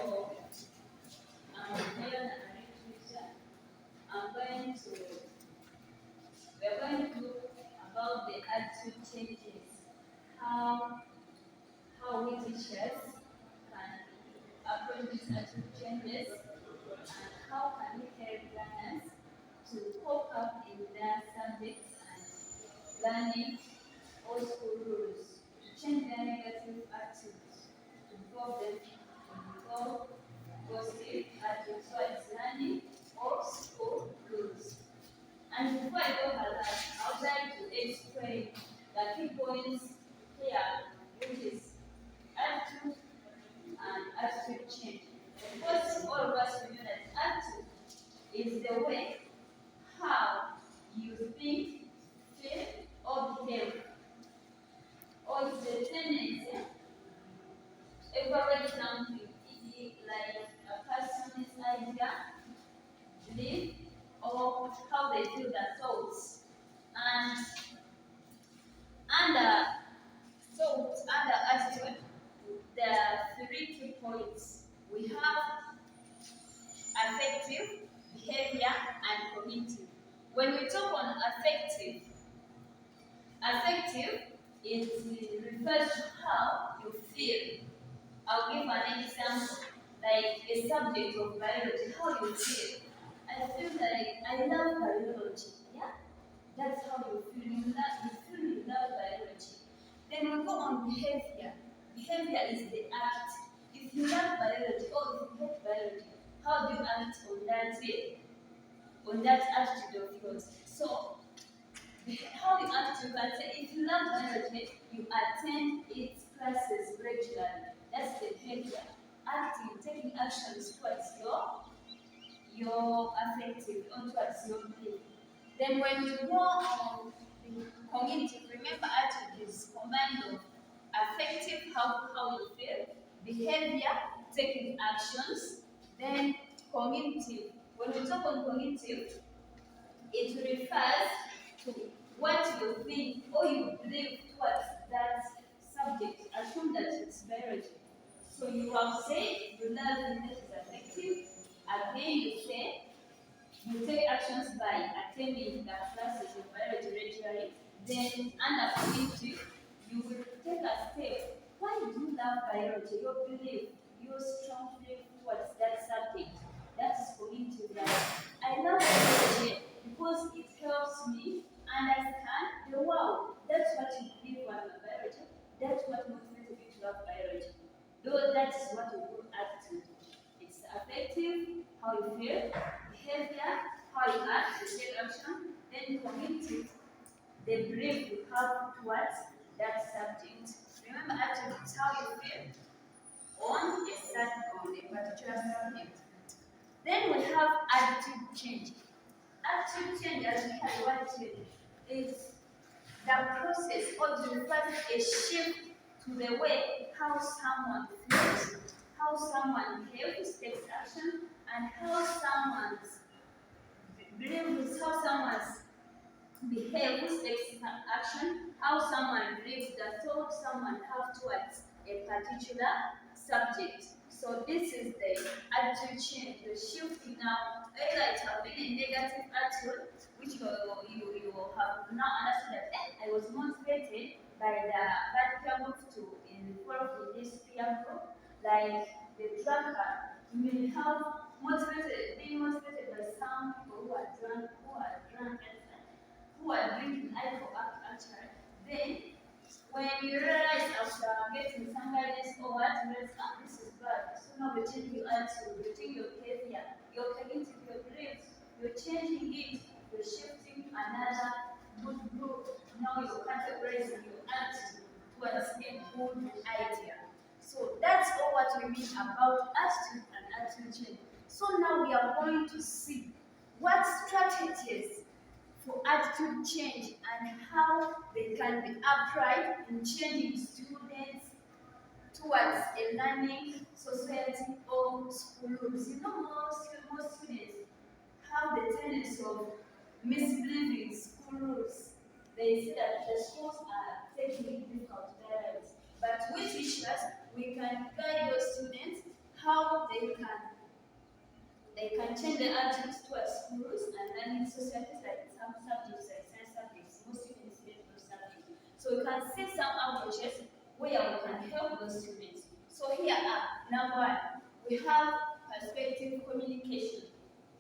So, here in the literature, we're going to look about the attitude changes, how we teachers can approach these attitude changes, and how can we help learners to cope up in their subjects and learning all school rules, to change their negative attitudes, to involve them positive attitudes towards learning or school rules. And before I go over that, I would like to explain the key points here, which is attitude and attitude change. Because all of us know that attitude is the way how you think, feel, or behave, or it's the tendency, evaluate something, like a person's idea, belief, or how they feel their thoughts. And under attitude, there are three key points. We have affective, behavior, and cognitive. When we talk on affective it refers to how you feel. I'll give an example, like a subject of biology, how you feel. I feel like I love biology. Yeah? That's how you feel. You love biology. Then we go on behavior. Behavior is the act. If you love biology or if you hate biology, how do you act on that attitude of yours? So, how you act, you can say, if you love biology, you attend its classes regularly. That's the behavior. Acting, taking actions towards your affective, or towards your behavior. Then when you go on the cognitive, remember attitude is combined of affective, how you feel, behavior, taking actions, then cognitive. When we talk on cognitive, it refers to what you think or you believe towards that subject. Assume that it's biology. So you have said you love it, that is affective. Again, you say you take actions by attending the classes of biology regularly. Then, under cognitive, you will take a step. Why do you love biology? Your belief, your strong belief towards that subject. That's cognitive. I love biology because it helps me understand the world. That's what you believe about biology. That's what motivates you to love biology. Though that is what we call attitude. It's affective, how you feel, behavior, how you act, you take action, then cognitive, the belief you have towards that subject. Remember, attitude is how you feel on a particular subject. Then we have attitude change. Attitude change, as we have what is the process or the a shift to the way how someone feels, how someone behaves, takes action, and how someone's believes, how someone's behaves, takes action, how someone believes the thought someone has towards a particular subject. So this is the attitude change, the shift now. Either it has been a negative attitude, which you have now understood that I was motivated by the bad peer group to involve in this peer group, like the drunkard. You may have being motivated by some people who are drunk, who are drinking alcohol actually. Then when you realize after getting some guidance or what, this is bad. So now we're changing your attitude, you're changing your behavior, your cognitive, your beliefs, you're changing it, you're shifting another good group. Now you're categorizing your attitude towards a good idea. So that's all what we mean about attitude and attitude change. So now we are going to see what strategies for attitude change and how they can be applied in changing students towards a learning society or school rules. You know, most students have the tendency of misbelieving school rules. They say that the schools are taking it difficult to their lives. But with teachers, we can guide those students how they they can change the adjuncts towards schools and learning societies like some subjects like science subjects. Most students get those subjects. So we can set some approaches where we can help those students. So here are number one, we have perspective communication.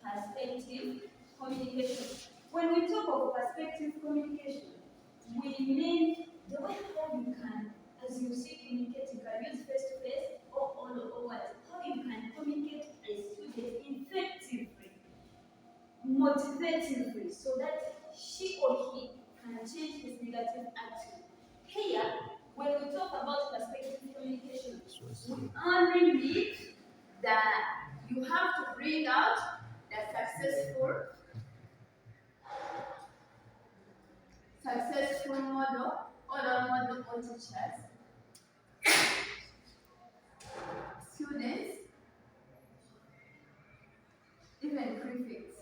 Perspective communication. When we talk of perspective communication, we mean the way how you can, as you see, communicate, you can use face to face or what, how you can communicate a student effectively, motivatively, so that she or he can change his negative attitude. Here, when we talk about perspective communication, we only need that you have to bring out the successful model or role model or teachers, students, even prefects.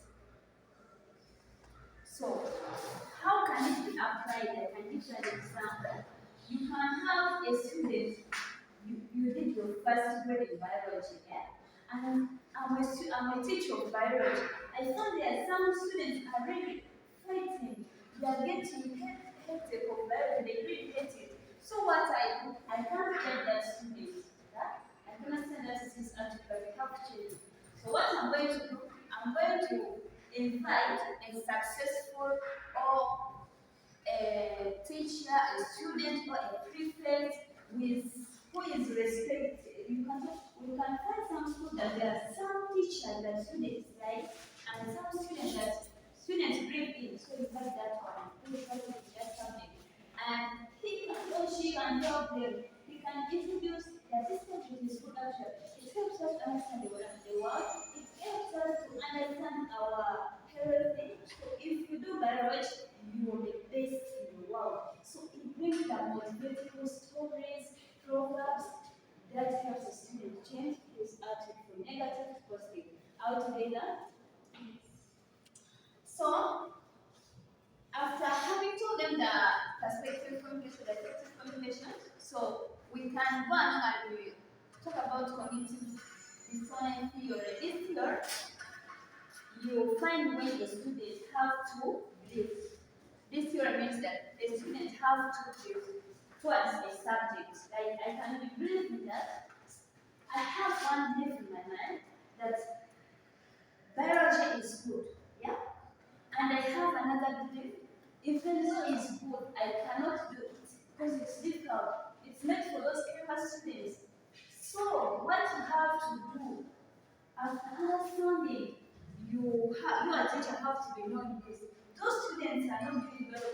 So, how can it be applied? I can give you an example. You can have a student, you did your first grade in biology, yeah? And I'm a teacher of biology. I found that some students are really fighting. They are getting hectic of biology, they really hate it. So what I do, I can't get that student. Yeah? I cannot send that to this article, but we have to change it. So what I'm going to do, I'm going to invite a successful or a teacher, a student, or a prefect with who is respected. We can find some schools that there are some teachers that students like, and some students that students bring in. So you have that one. Prefect is just something, and he can, or she can help them. He can introduce the system with his production. It helps us understand the world. It helps us to understand our heritage. So if you do biology, you will be best in the world. So it brings the motivational stories, proverbs that helps the student change his attitude from negative to positive. Altogether, so after having told them the perspective communication, the effective communication, so we can go and we talk about cognitive dissonance theory. This theory, you find when the students have to live. This theory means that the students have to live towards a subject. Like I can be believe in that. I have one belief in my mind that biology is good. Yeah? And I have another belief, even though it's good, I cannot do it because it's difficult. It's meant for those clever students. So what you have to do after understanding, you a teacher have to be knowing this. Those students are not doing well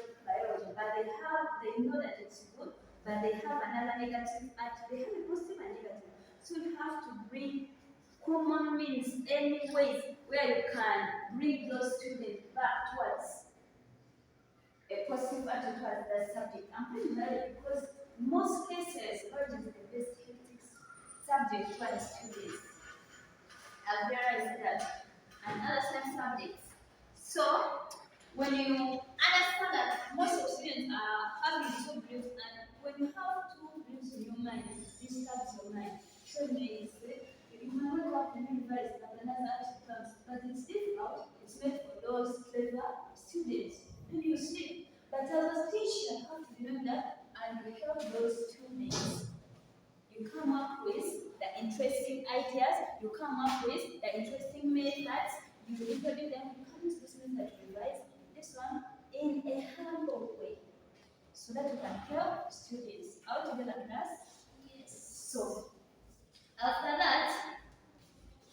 with biology, but they know that it's good, but they have another negative attitude. They have a positive and negative. So you have to bring common means, any ways where you can bring those students back towards a positive attitude towards that subject. I'm pretty married because most cases, biology is the best hectic subject towards students. I've realized that, and other science subjects. So, when you understand that most of students are having two dreams, and when you have two dreams in your mind, this starts your mind. So you may say, you might wake up in university, but another attitude comes. But it's difficult, it's meant for those clever students. And you see, but as a teacher, you have to remember and you help those students. You come up with the interesting ideas, you come up with the interesting methods, you interview them, you can use this method to revise this one in a humble way so that you can help students. Out together, class? Yes. So, after that,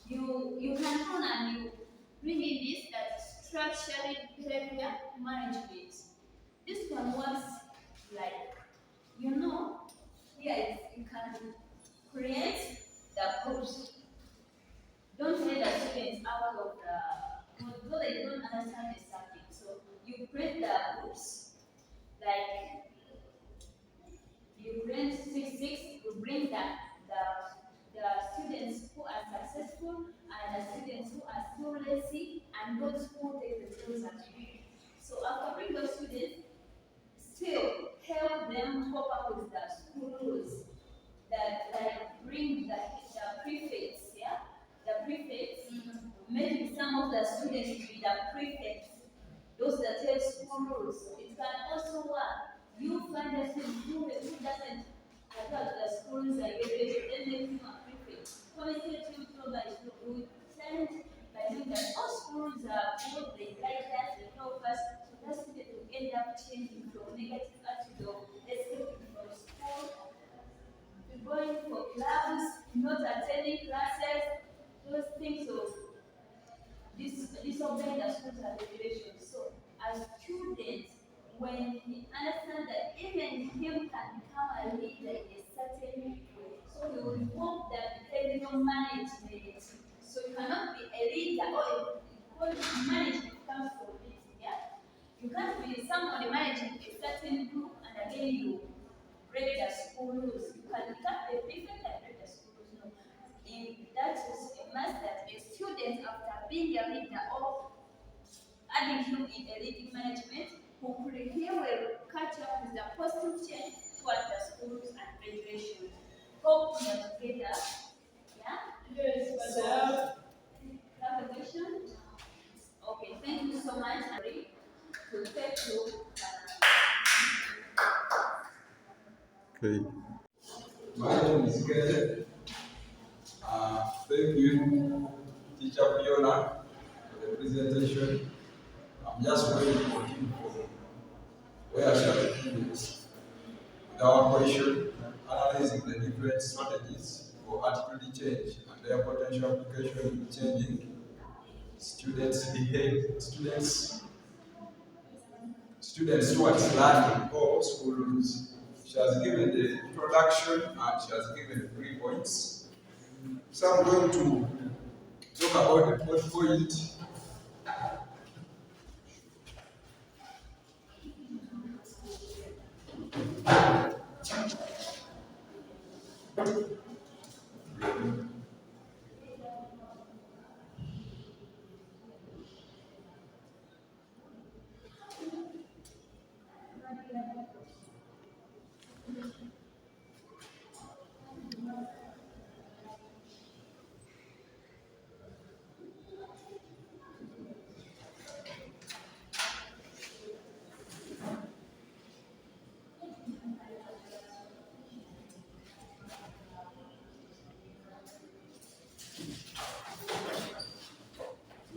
you can turn and you bring in this that structured behavior management. This one works like, you know, here you can create the groups. Don't let the students out of the, although they don't understand the subject. So you create the groups, like you bring six, you bring the students who are successful and the students who are still lazy and those who take the skills and read. So after bring those students, still help them cope up with the school rules that like bring the prefects, yeah? of the students to be the prefects, those that tell school rules. It can also work. You find a student who doesn't adopt the school rules and regulation, then make him a prefect. Qualitative programs would send by doing that all schools are good, they guide us, they help us, so that student will end up changing from negative attitude of escaping from school, to going for clubs, not attending classes, those things of disobeying the schools and regulations. So as students, when he understands that even him can become a leader in a certain way, so we will involve the behavioral management. So you cannot be a leader or management comes from it. Yeah, you can't be somebody managing a certain group and again you break the school rules. You can become a prefect and break the school rules. No, that is a must that a student after being a leader or adding him in a leading management, he will catch up with the positive change towards the schools and regulations. Hope we are together. Yeah? Yes, so, have a question? Okay, thank you so much. To take you. Okay. My name is Gede. Thank you, Teacher Fiona, for the presentation. I'm just waiting for you for where shall we do this. With our question, analyzing the different strategies for attitude change and their potential application in changing students' behavior, students towards learning or school rules. She has given the introduction and she has given 3 points. So I'm going to talk about the fourth point.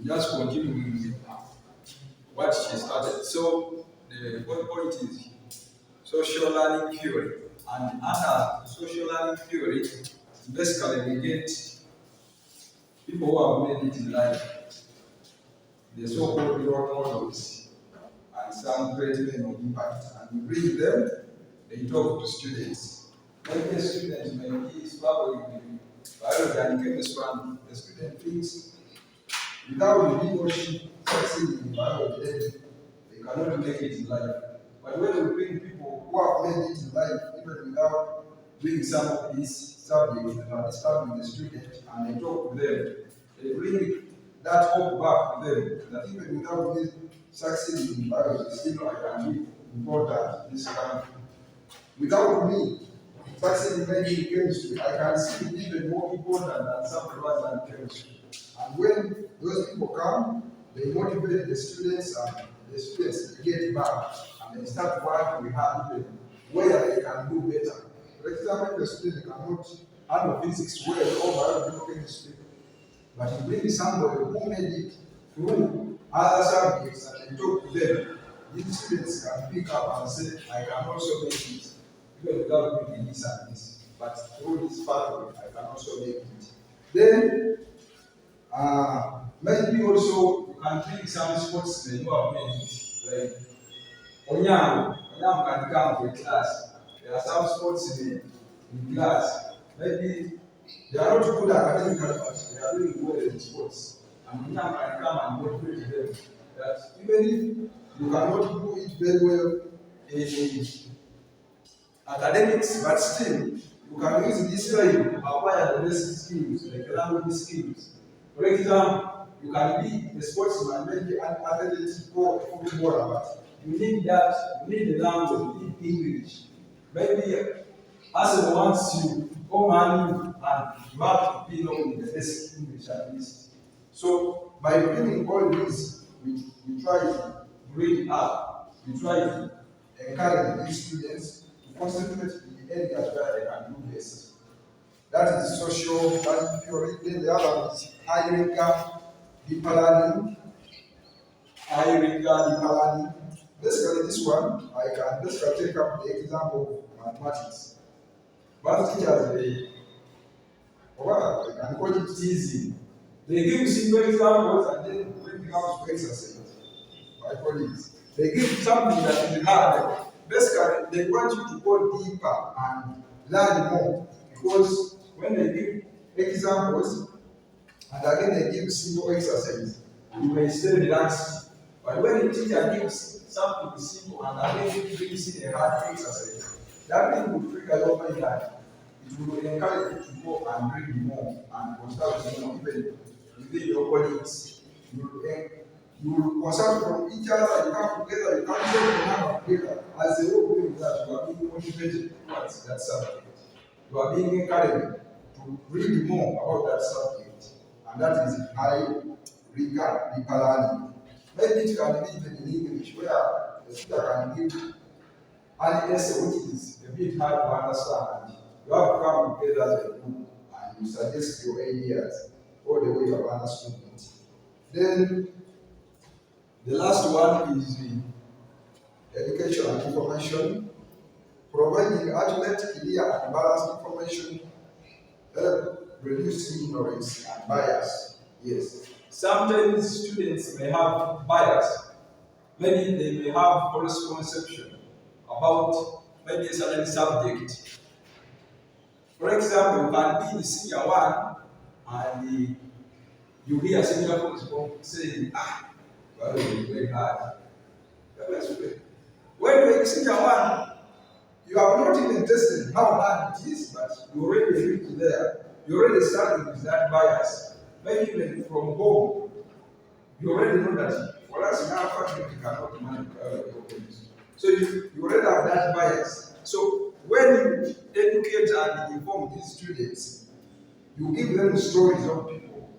Just continuing with what she started. So the fourth point is social learning theory. And under social learning theory, basically we get people who have made it in life, the so-called role models, and some great men of impact. And we bring them, they talk to students. Maybe a student may be struggling with biology and chemistry, and the student thinks without the leadership succeeding in biology, they cannot make it in life. But when we bring people who have made it in life, even without doing some of these subjects that are disturbing the student, and they talk to them, they bring that hope back to them that even without this succeeding in biology, still I can be important in this country. Without me succeeding maybe in chemistry, I can see even more important than some of us in chemistry. And when those people come, they motivate the students and the students get back and they start working hard even where they can do better. For example, if a student cannot handle physics well or biology chemistry, but you bring somebody who made it through other subjects and they talk to them, these students can pick up and say, I can also make it, even without doing this and this. But through this pathway, I can also make it. Then, maybe also you can bring some sportsmen who have made it, like Onyam can come to a class. There are some sportsmen in class. Maybe they are not good academically, but they are doing well in sports. And Onyam can come and motivate them that even if you cannot do it very well in academics, but still you can use this time to acquire the basic skills, like language skills. For example, you can be a sportsman, maybe an athlete or a footballer, but you need that, you need the language, you need English. Maybe Arsenal wants you, or Man U, and you have to be knowing the basic English at least. So By bringing all these, we try to bring up, we try to encourage these students to concentrate in the areas where they can do best. That is social learning theory. Then the other one is high rigor deeper learning. High rigor deeper learning. Basically, this one I can basically take up the example of mathematics. Math teachers well, I can call it teasing. They give simple examples and then when it comes to exercise, I call it. They give something that is hard. Basically, they want you to go deeper and learn more because when they give examples and again they give simple exercise, you may stay relaxed. But when the teacher gives something simple and again brings in a hard exercise, that thing will trigger your mind that it will encourage you to go and read more and consult more even within your colleagues. You will consult from each other, you come together, you come together. As a whole doing that, you are being motivated towards that subject. You are being encouraged to read more about that subject. And that is high rigor deeper learning. Maybe it can be even in English where the student can give an essay which is a bit hard to understand. You have to come together as a group and you suggest your ideas all the way you have understood it. Then the last one is education and information. Providing accurate, clear, and balanced information help reduce ignorance and bias. Yes. Sometimes students may have bias. Maybe they may have false conception about maybe a certain subject. For example, you can be in senior one and you hear a senior folks saying, well, it's very hard. When you're in senior one, you have not even tested how hard it is, but you already reached there. You already started with that bias. Maybe even from home, you already know that for us in our family, we cannot manage your police. So you already have that bias. So when you educate and inform these students, you give them stories of people.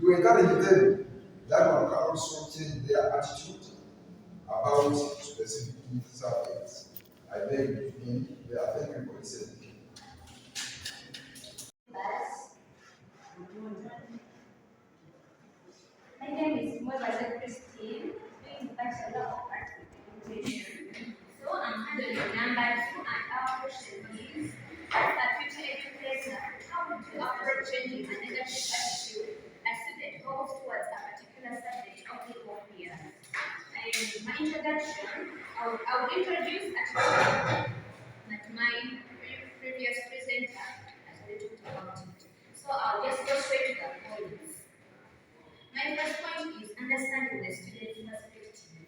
You encourage them. That one can also change their attitude about specific subjects. I beg you, they are thank you for listening. My name is Moza Christine, doing Bachelor of Arts in Education. So I'm handling number 2 and our question is, as a future educator, how would you approach changing the negative attitude a student holds towards a particular subject of the whole year? And my introduction, I will introduce a topic that my previous presenter has already talked about it. So I'll just go straight to the point. My first point is understanding the student's perspective.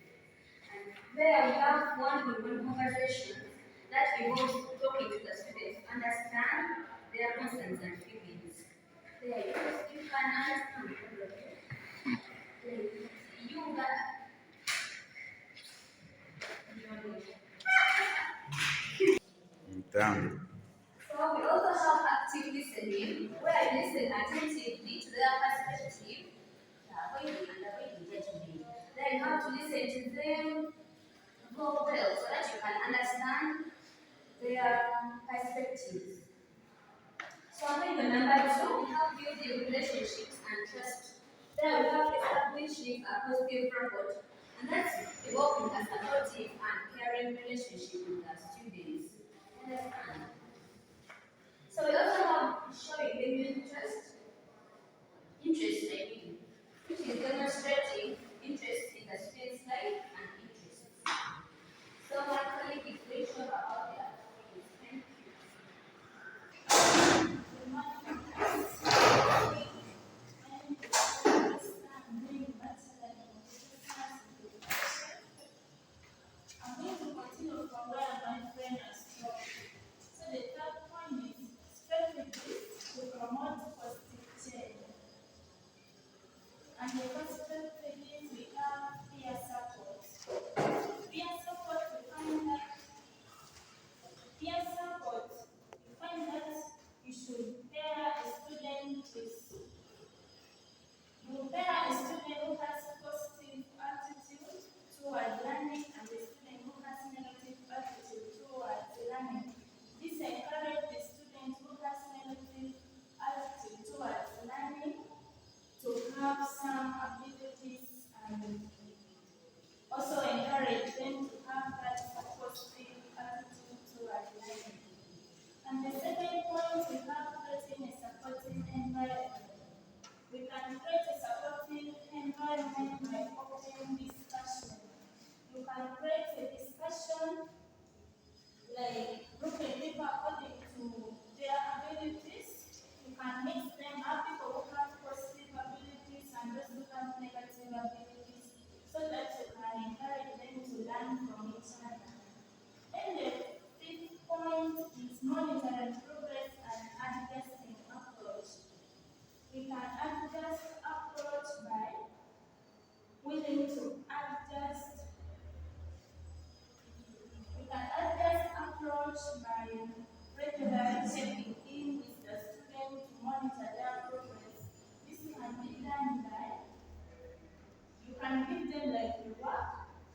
And there we have one-on-one conversation that involves talking to the students, understand their concerns and feelings. There you can understand you that Damn. so we also have active listening, where I listen attentively to their perspective, avoiding and avoiding judgment. Then you have to listen to them go well so that you can understand their perspectives. So I think the number 2, we have building relationships and trust. There we have establishing a positive rapport, and that's developing a supportive and caring relationship with the students. Understand? So we also have showing them interest, I mean, which is demonstrating interest in the student's life and interests. So my colleague is very sure about that. Thank I'm going to continue from where my friend has stopped. So the third point is strategies to promote positive change. And the first strategy we have peer support. Peer support, we find that you should pair a student with have some abilities and also encourage them to have that positive attitude toward learning. And the second point, we have creating a supportive environment. We can create a supportive environment by open discussion. You can create a discussion like grouping people according to their abilities. You can mix them up, people who have positive abilities and those who have negative abilities, so that you can encourage them to learn from each other. And the fifth point is monitoring progress and adjusting approach. We can adjust approach by willing to adjust. We can adjust approach by regularly checking in with the student to monitor their progress. This can be done by you can give them like the work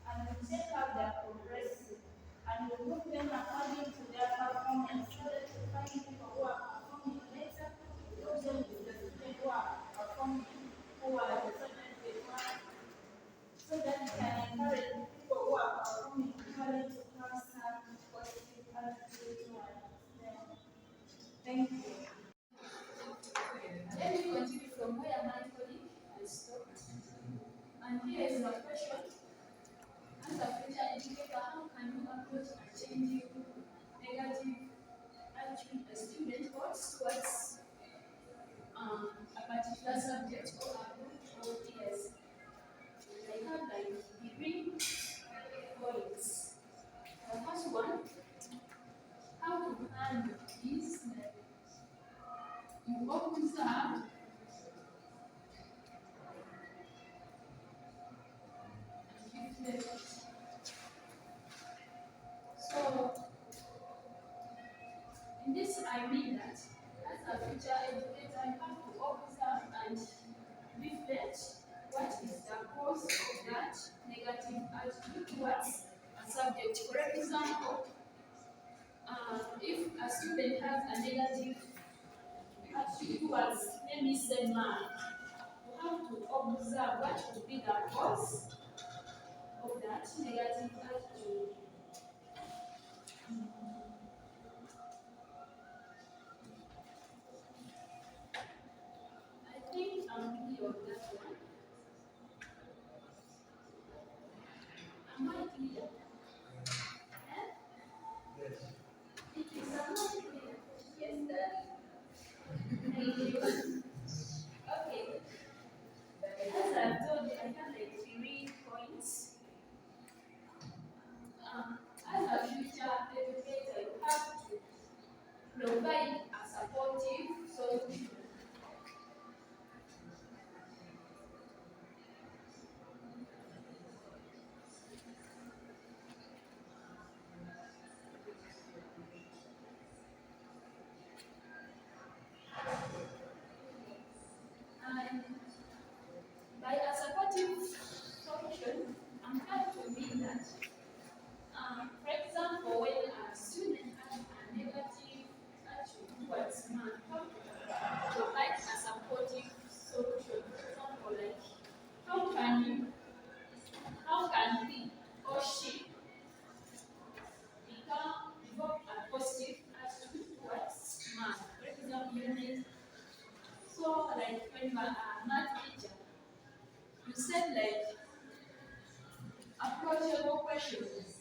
and you check how they are progressing and you group them according to their performance so that you find people who are performing better, you group them with the students who are performing who are the students they want, so that you can encourage people who are performing equally to have some positive attitude towards them. Thank you. Let me continue from where my colleague has stopped. And here is my question. As a future educator, how can you approach changing negative attitude a student towards a particular subject or a group of peers? I have like three points. The first one, how to handle this, like you observe and reflect. So in this I mean that as a future educator I have to observe and reflect what is the cause of that negative attitude towards a subject. For example, if a student has a negative attitude towards, let me say, math, you have to observe what would be the cause of that negative attitude. I think I'm clear on that one. Am I clear? Eh? It is not clear. Yes, Daddy. Thank you. Okay. As I've told you, I have like three points. As a future educator, you have to provide a supportive solution. And by a supportive solution, I'm trying to mean that, for example, when a student has a negative attitude towards math, how to provide a supportive solution. For example, like how can he or she develop a positive attitude towards math? For example, you need so like when you are a math teacher, you said like approachable questions.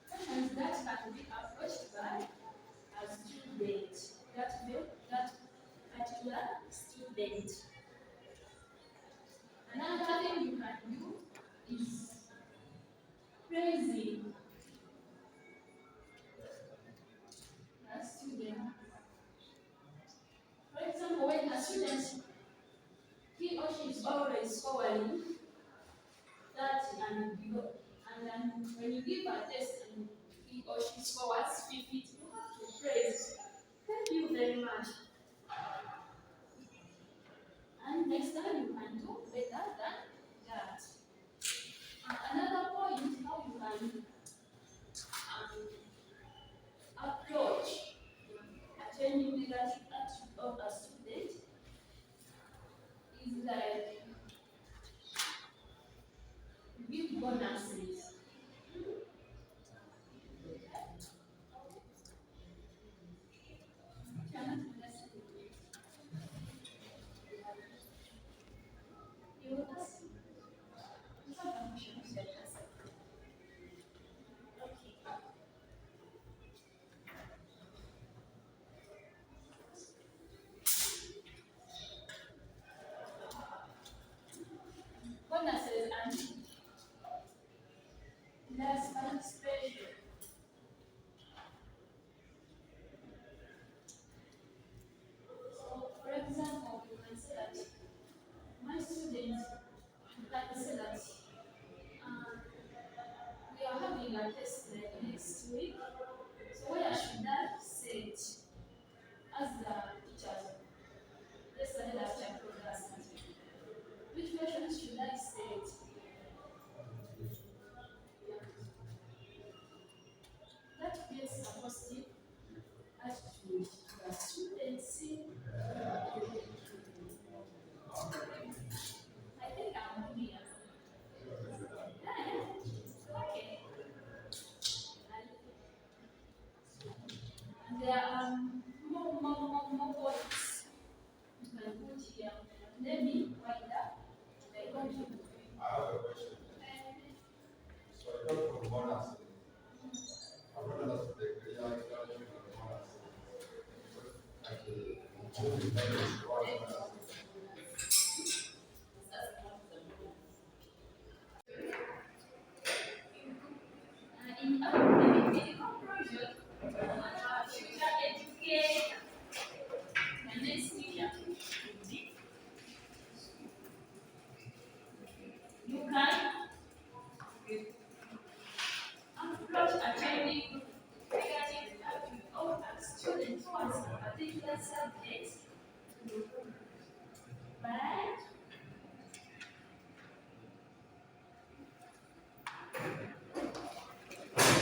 Questions that can be approached by a student, that particular student. Another thing you can do is praising a student. For example, when a student, he or she is always scoring 30 and below, and then when you give a test and he or she scores 50, you have to praise. Thank you very much. And next time you can do better than that. Another point how you can there are more points you can put here. Let me wind up. I want you to. I have a question. So I got from bonus. I want to ask the clear explanation of the bonus. In conclusion, future educate the next year. You can approach attending negative attitude of a student towards a particular subject by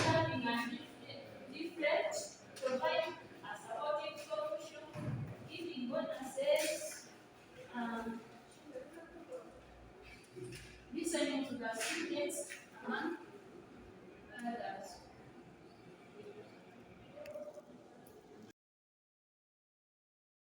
having a different, provide a supportive solution, giving bonuses, um, listening to the students,